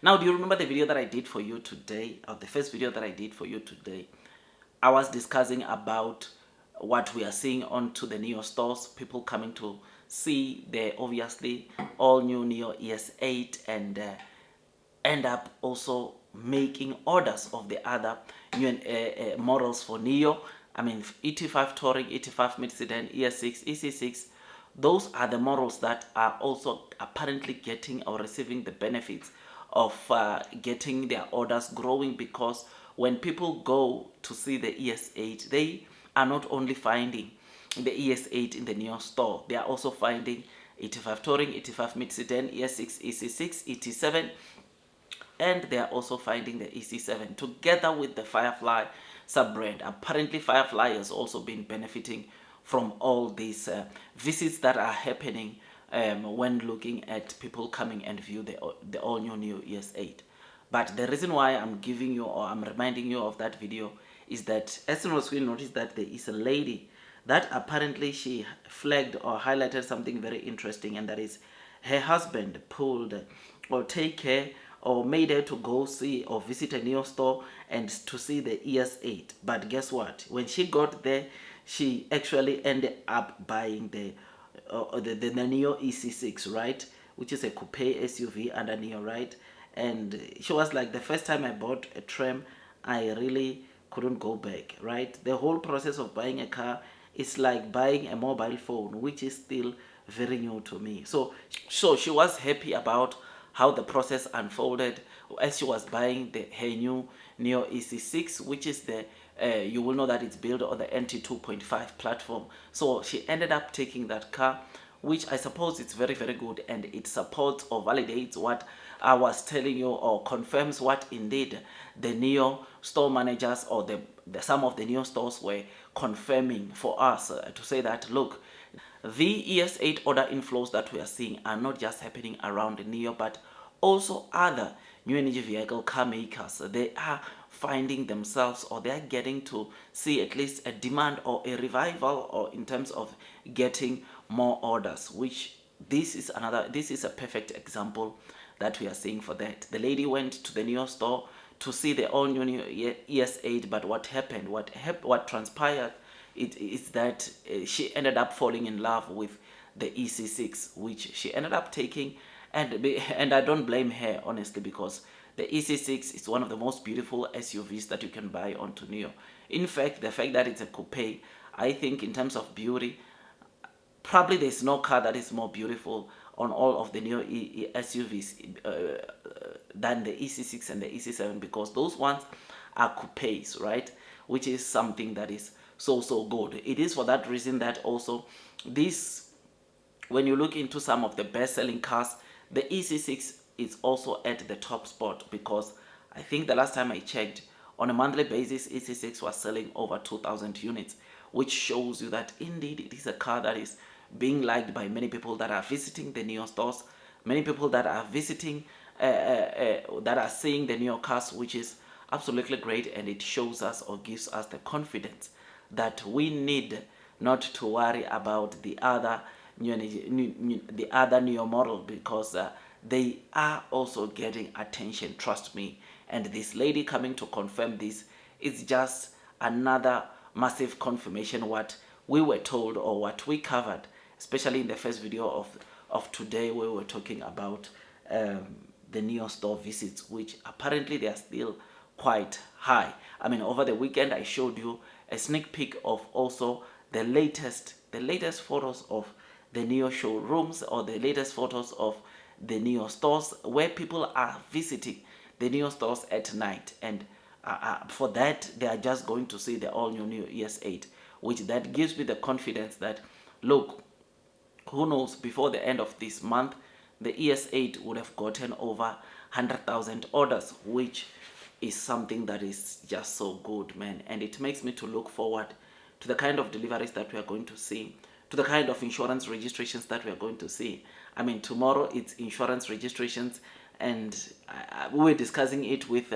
Now, do you remember the video that I did for you today, or the first video that I did for you today? I was discussing about what we are seeing onto the Neo stores, people coming to see the obviously all new Neo ES8 and end up also making orders of the other new models for Neo. I mean, ET5 Touring, ET5 Mid Sedan, ES6, EC6. Those are the models that are also apparently getting or receiving the benefits of getting their orders growing, because when people go to see the ES8, they are not only finding the ES8 in the Neo store, they are also finding ET5 Touring, ET5 Mid Sedan, ES6, EC6, ET7, and they are also finding the EC7 together with the Firefly sub-brand. Apparently Firefly has also been benefiting from all these visits that are happening when looking at people coming and view the all new ES8. But the reason why I'm giving you, or I'm reminding you of that video, is that as soon as we notice that there is a lady that apparently she flagged or highlighted something very interesting, and that is her husband pulled or take care or made her to go see or visit a Neo store and to see the ES8. But guess what? When she got there, she actually ended up buying the Neo EC6, right? Which is a coupe SUV under Neo, right? And she was like, the first time I bought a tram, I really couldn't go back, right? The whole process of buying a car is like buying a mobile phone, which is still very new to me. So she was happy about how the process unfolded as she was buying her new Neo EC6, which is the you will know that it's built on the NT 2.5 platform. So she ended up taking that car, which I suppose it's very, very good, and it supports or validates what I was telling you, or confirms what indeed the Neo store managers or some of the Neo stores were confirming for us, to say that, look, the ES8 order inflows that we are seeing are not just happening around Neo, but also other new energy vehicle car makers. They are finding themselves, or they are getting to see at least a demand or a revival, or in terms of getting more orders, which this is a perfect example that we are seeing for that. The lady went to the Neo store to see the all new ES8, but what happened, what transpired, it is that she ended up falling in love with the EC6, which she ended up taking, and I don't blame her, honestly, because the EC6 is one of the most beautiful SUVs that you can buy onto Neo. In fact, the fact that it's a coupe, I think in terms of beauty, probably there's no car that is more beautiful on all of the Neo SUVs than the EC6 and the EC7, because those ones are coupes, right? Which is something that is so good. It is for that reason that also this, when you look into some of the best-selling cars, the EC6 is also at the top spot, because I think the last time I checked, on a monthly basis, EC6 was selling over 2,000 units, which shows you that indeed it is a car that is being liked by many people that are visiting the Neo stores, many people that are visiting, that are seeing the Neo cars, which is absolutely great, and it shows us or gives us the confidence that we need not to worry about the other Neo model, because they are also getting attention, trust me. And this lady coming to confirm this is just another massive confirmation what we were told, or what we covered, especially in the first video of today, where we were talking about the Neo store visits, which apparently they are still quite high. I mean, over the weekend I showed you a sneak peek of also the latest photos of the Neo showrooms, or the latest photos of the Neo stores, where people are visiting the Neo stores at night, and for that they are just going to see the all new Neo ES8, which that gives me the confidence that, look, who knows, before the end of this month the ES8 would have gotten over 100,000 orders, which is something that is just so good, man. And it makes me to look forward to the kind of deliveries that we are going to see, to the kind of insurance registrations that we are going to see. I mean, tomorrow it's insurance registrations, and we were discussing it with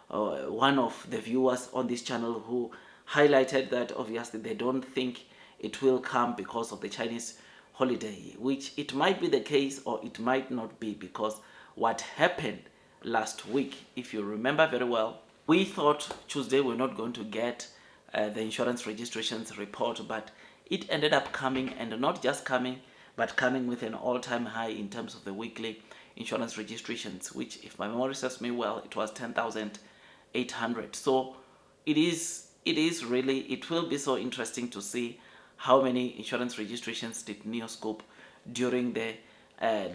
one of the viewers on this channel, who highlighted that obviously they don't think it will come because of the Chinese holiday, which it might be the case or it might not be, because what happened last week. If you remember very well, we thought Tuesday we're not going to get the insurance registrations report, but it ended up coming, and not just coming, but coming with an all-time high in terms of the weekly insurance registrations, which, if my memory serves me well, it was 10,800. So it is really, it will be so interesting to see how many insurance registrations did NIO scope during the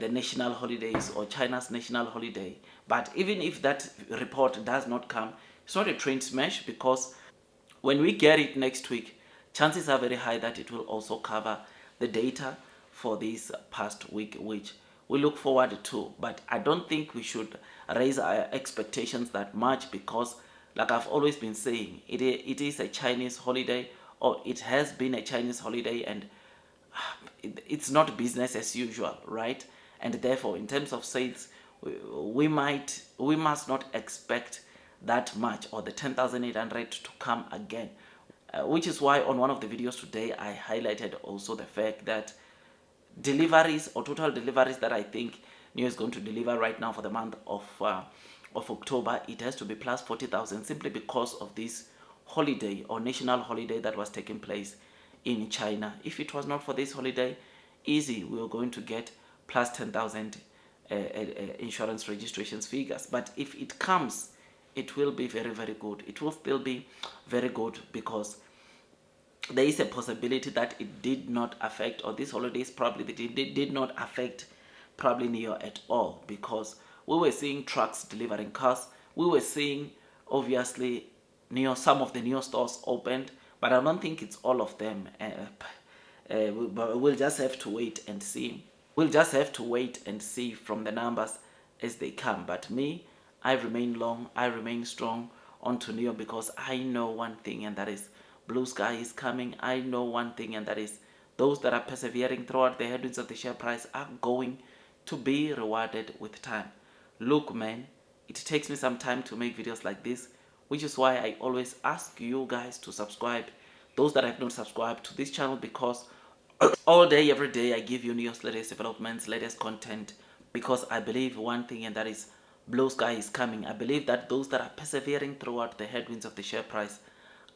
national holidays or China's national holiday. But even if that report does not come, it's not a train smash, because when we get it next week, chances are very high that it will also cover the data for this past week, which we look forward to. But I don't think we should raise our expectations that much, because, like I've always been saying, it is a Chinese holiday, or it has been a Chinese holiday, and it's not business as usual, right? And therefore, in terms of sales, we must not expect that much, or the 10,800 to come again, which is why on one of the videos today I highlighted also the fact that deliveries, or total deliveries, that I think NIO is going to deliver right now for the month of October, it has to be plus 40,000, simply because of this holiday or national holiday that was taking place in China. If it was not for this holiday, easy, we were going to get plus 10,000 insurance registrations figures. But if it comes, it will be very, very good. It will still be very good, because there is a possibility that it did not affect, or these holidays probably did not affect probably NIO at all, because we were seeing trucks delivering cars. We were seeing, obviously, some of the NIO stores opened, but I don't think it's all of them. But we'll just have to wait and see. We'll just have to wait and see from the numbers as they come. But me, I remain long, I remain strong onto NIO, because I know one thing, and that is blue sky is coming. I know one thing, and that is those that are persevering throughout the headwinds of the share price are going to be rewarded with time. Look, man, it takes me some time to make videos like this, which is why I always ask you guys to subscribe, those that have not subscribed to this channel, because all day, every day, I give you NIO's latest developments, latest content, because I believe one thing, and that is blue sky is coming. I believe that those that are persevering throughout the headwinds of the share price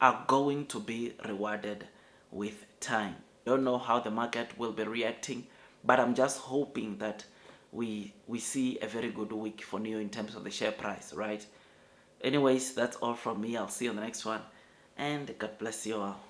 are going to be rewarded with time. Don't know how the market will be reacting, but I'm just hoping that we see a very good week for NIO in terms of the share price, right? Anyways, that's all from me. I'll see you on the next one, and God bless you all.